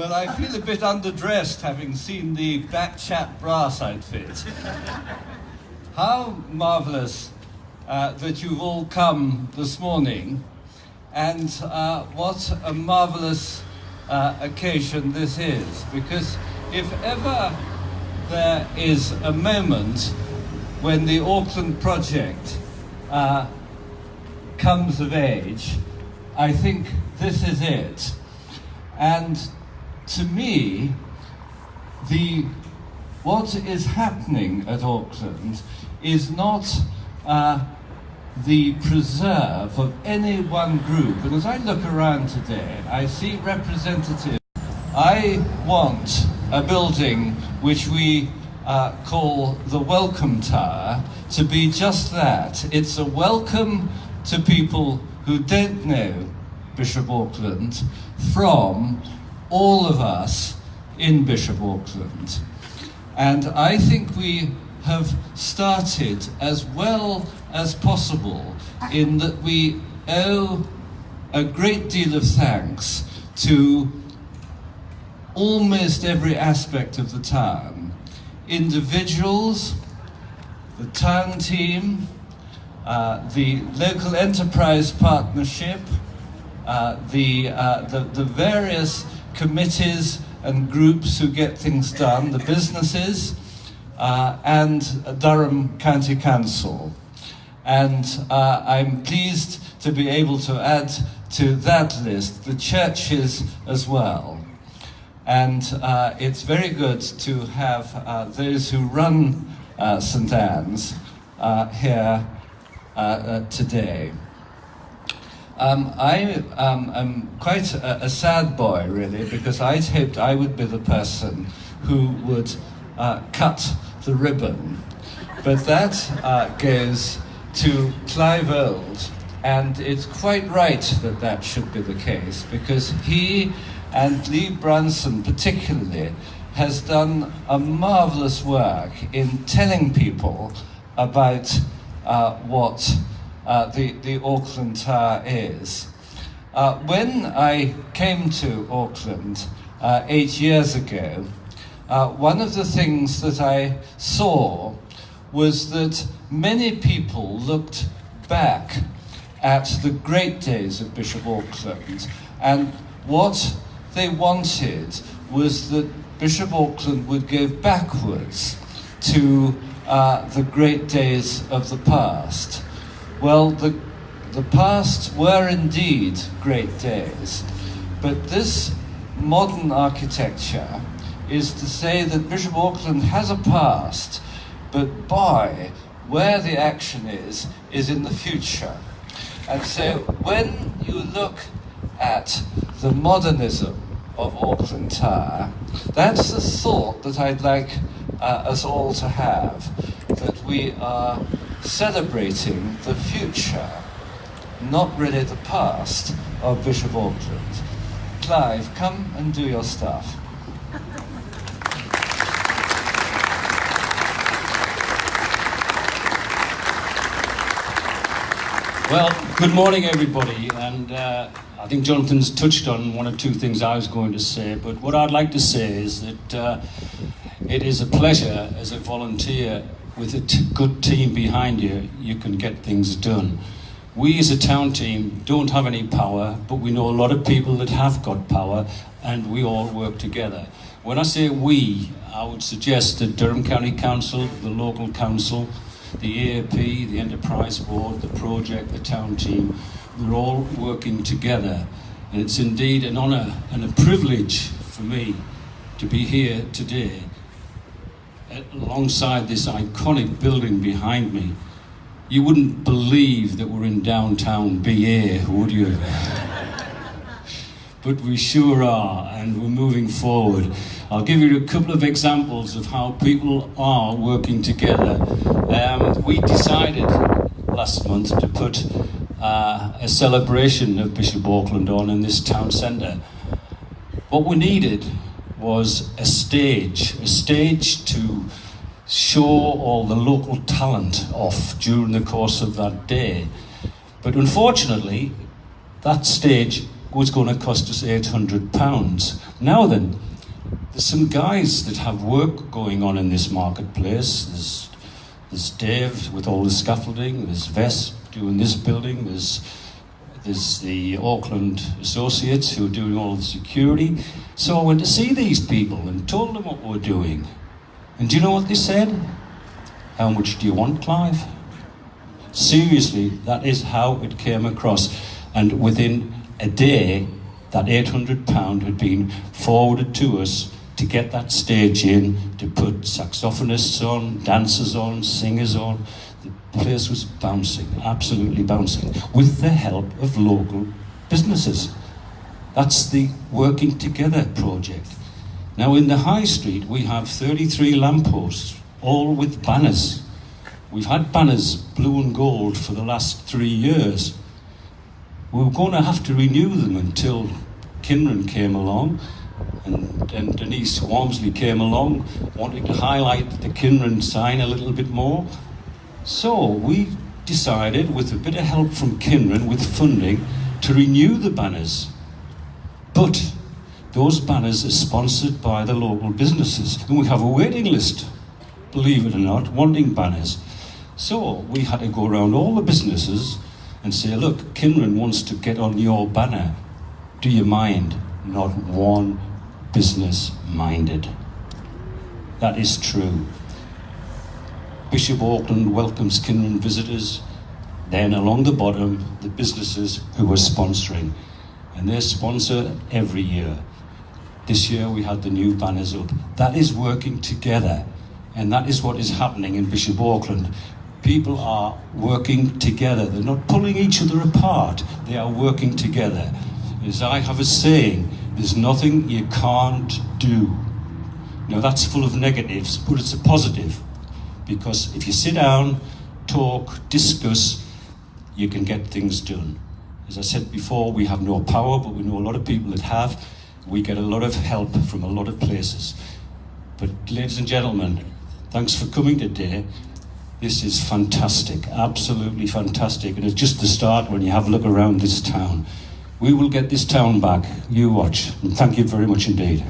Well, I feel a bit underdressed having seen the Black Chap brass outfit. How marvellous that you've all come this morning, and what a marvellous occasion this is, because if ever there is a moment when the Auckland Project comes of age, I think this is it. And to me, what is happening at Auckland is not the preserve of any one group. And as I look around today, I see representatives. I want a building which we call the Welcome Tower to be just that. It's a welcome to people who don't know Bishop Auckland from all of us in Bishop Auckland. And I think we have started as well as possible in that we owe a great deal of thanks to almost every aspect of the town. Individuals, the town team, the local enterprise partnership, the various committees and groups who get things done, the businesses, and Durham County Council. And I'm pleased to be able to add to that list the churches as well. And it's very good to have those who run St Anne's here today. I am quite a sad boy, really, because I'd hoped I would be the person who would cut the ribbon. But that goes to Clive Auld, and it's quite right that that should be the case, because he and Lee Brunson particularly has done a marvellous work in telling people about what the Auckland Tower is. When I came to Auckland 8 years ago, one of the things that I saw was that many people looked back at the great days of Bishop Auckland, and what they wanted was that Bishop Auckland would go backwards to the great days of the past. Well, the past were indeed great days, but this modern architecture is to say that Bishop Auckland has a past, but boy, where the action is in the future. And so when you look at the modernism of Auckland Tower, that's the thought that I'd like us all to have, that we are celebrating the future, not really the past, of Bishop Auckland. Clive, come and do your stuff. Well, good morning, everybody, and I think Jonathan's touched on one or two things I was going to say, but what I'd like to say is that it is a pleasure as a volunteer with a good team behind you, you can get things done. We as a town team don't have any power, but we know a lot of people that have got power, and we all work together. When I say we, I would suggest that Durham County Council, the local council, the AAP, the Enterprise Board, the project, the town team, we're all working together. And it's indeed an honour and a privilege for me to be here today alongside this iconic building behind me. You wouldn't believe that we're in downtown BA, would you? But we sure are, and we're moving forward. I'll give you a couple of examples of how people are working together. We decided last month to put a celebration of Bishop Auckland on in this town centre. What we needed was a stage to show all the local talent off during the course of that day. But unfortunately, that stage was going to cost us £800. Now then, there's some guys that have work going on in this marketplace. There's Dave with all the scaffolding, there's Vess doing this building, there's the Auckland Associates who are doing all the security. So I went to see these people and told them what we're doing. And do you know what they said? How much do you want, Clive? Seriously, that is how it came across. And within a day, that £800 had been forwarded to us to get that stage in, to put saxophonists on, dancers on, singers on. The place was bouncing, absolutely bouncing, with the help of local businesses. That's the Working Together project. Now in the High Street we have 33 lampposts, all with banners. We've had banners blue and gold for the last 3 years. We were going to have to renew them until Kinran came along, and Denise Walmsley came along, wanting to highlight the Kinran sign a little bit more. So we decided, with a bit of help from Kinran, with funding, to renew the banners. But those banners are sponsored by the local businesses, and we have a waiting list, believe it or not, wanting banners. So we had to go around all the businesses and say, look, Kinran wants to get on your banner. Do you mind? Not one business minded. That is true. Bishop Auckland welcomes Kinran visitors. Then along the bottom, the businesses who are sponsoring. And they sponsor every year. This year we had the new banners up. That is working together. And that is what is happening in Bishop Auckland. People are working together. They're not pulling each other apart. They are working together. As I have a saying, there's nothing you can't do. Now that's full of negatives, but it's a positive. Because if you sit down, talk, discuss, you can get things done. As I said before, we have no power, but we know a lot of people that have. We get a lot of help from a lot of places. But ladies and gentlemen, thanks for coming today. This is fantastic, absolutely fantastic. And it's just the start when you have a look around this town. We will get this town back. You watch. And thank you very much indeed.